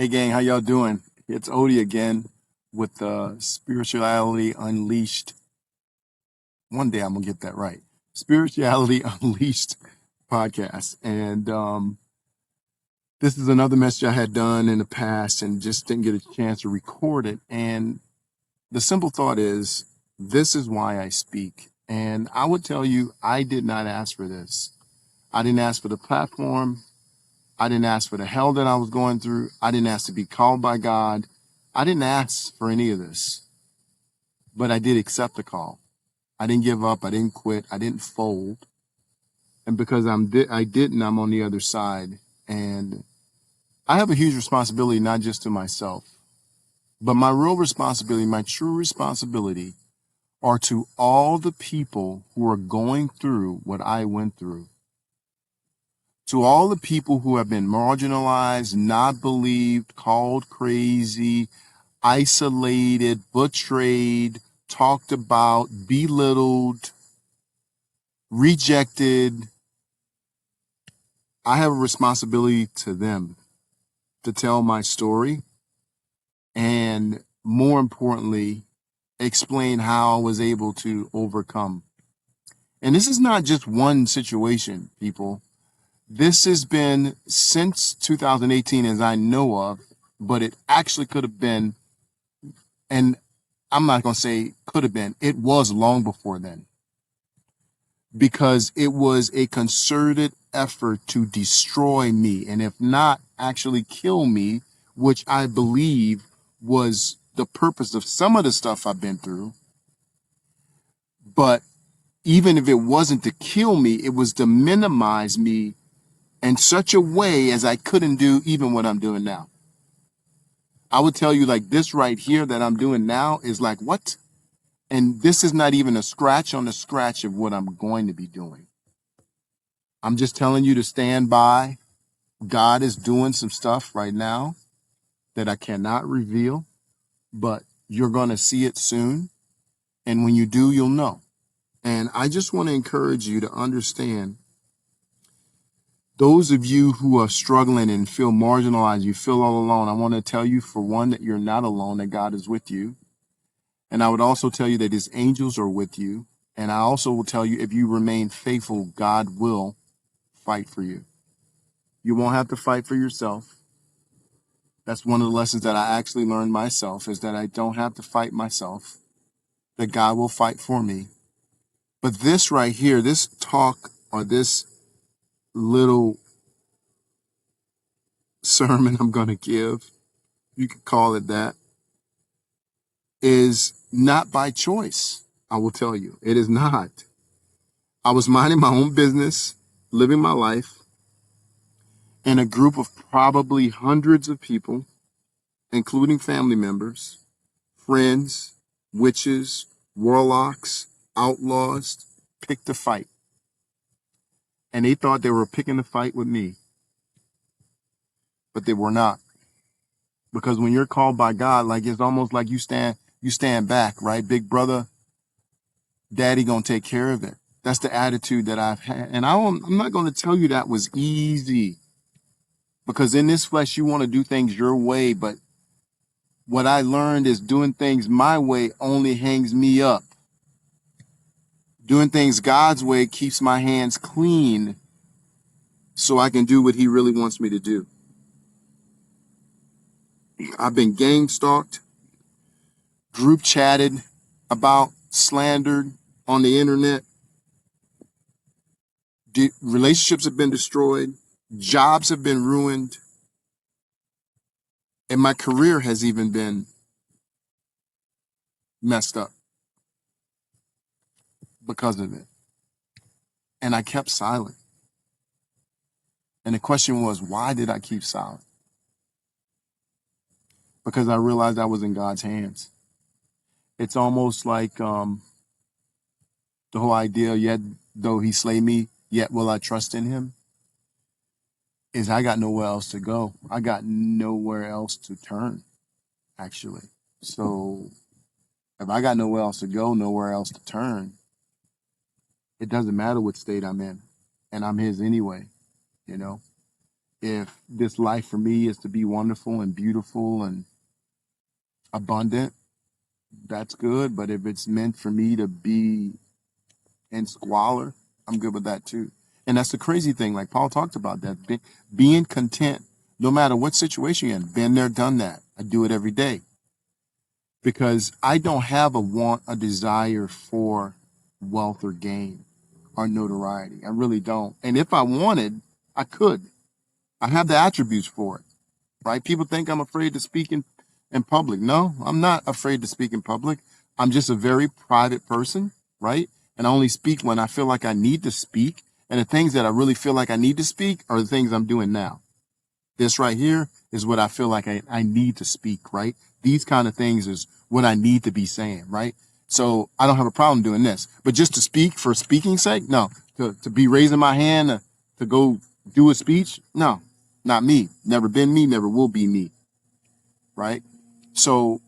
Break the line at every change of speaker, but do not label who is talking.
Hey gang, how y'all doing? It's Odie again with the Spirituality Unleashed. One day I'm gonna get that right. Spirituality Unleashed podcast. And this is another message I had done in the past and just didn't get a chance to record it. And the simple thought is this is why I speak. And I would tell you, I did not ask for this. I didn't ask for the platform. I didn't ask for the hell that I was going through. I didn't ask to be called by God. I didn't ask for any of this, but I did accept the call. I didn't give up. I didn't quit. I didn't fold. And because I didn't, I'm on the other side. And I have a huge responsibility, not just to myself, but my real responsibility, my true responsibility are to all the people who are going through what I went through. To all the people who have been marginalized, not believed, called crazy, isolated, betrayed, talked about, belittled, rejected, I have a responsibility to them to tell my story and, more importantly, explain how I was able to overcome. And this is not just one situation, people. This has been since 2018, as I know of, but it actually could have been, and I'm not going to say could have been, it was long before then, because it was a concerted effort to destroy me, and if not, actually kill me, which I believe was the purpose of some of the stuff I've been through. But even if it wasn't to kill me, it was to minimize me in such a way as I couldn't do even what I'm doing now. I would tell you, like, this right here that I'm doing now is like, what? And this is not even a scratch on the scratch of what I'm going to be doing. I'm just telling you to stand by. God is doing some stuff right now that I cannot reveal, but you're going to see it soon. And when you do, you'll know. And I just want to encourage you to understand, those of you who are struggling and feel marginalized, you feel all alone, I want to tell you, for one, that you're not alone, that God is with you. And I would also tell you that his angels are with you. And I also will tell you, if you remain faithful, God will fight for you. You won't have to fight for yourself. That's one of the lessons that I actually learned myself, is that I don't have to fight myself, that God will fight for me. But this right here, this talk, or this little sermon I'm going to give, you could call it that, is not by choice. I will tell you, it is not. I was minding my own business, living my life, and a group of probably hundreds of people, including family members, friends, witches, warlocks, outlaws, picked a fight. And they thought they were picking a fight with me, but they were not. Because when you're called by God, like, it's almost like you stand back, right? Big brother, daddy gonna take care of it. That's the attitude that I've had. And I'm not going to tell you that was easy, because in this flesh, you want to do things your way. But what I learned is doing things my way only hangs me up. Doing things God's way keeps my hands clean so I can do what he really wants me to do. I've been gang stalked, group chatted about, slandered on the internet. Relationships have been destroyed. Jobs have been ruined. And my career has even been messed up because of it. And I kept silent. And the question was, why did I keep silent? Because I realized I was in God's hands. It's almost like the whole idea, yet though he slay me, yet will I trust in him, is I got nowhere else to go. I got nowhere else to turn, actually. So if I got nowhere else to go, nowhere else to turn, it doesn't matter what state I'm in. And I'm his anyway, you know. If this life for me is to be wonderful and beautiful and abundant, that's good. But if it's meant for me to be in squalor, I'm good with that too. And that's the crazy thing, like Paul talked about that, being content, no matter what situation you're in. Been there, done that. I do it every day because I don't have a desire for wealth or gain or notoriety. I really don't. And if I wanted, I could. I have the attributes for it, right? People think I'm afraid to speak in public. No, I'm not afraid to speak in public. I'm just a very private person, right? And I only speak when I feel like I need to speak. And the things that I really feel like I need to speak are the things I'm doing now. This right here is what I feel like I need to speak, right? These kind of things is what I need to be saying, right? So I don't have a problem doing this. But just to speak for speaking's sake, no. To be raising my hand to go do a speech, no, not me. Never been me, never will be me, right? So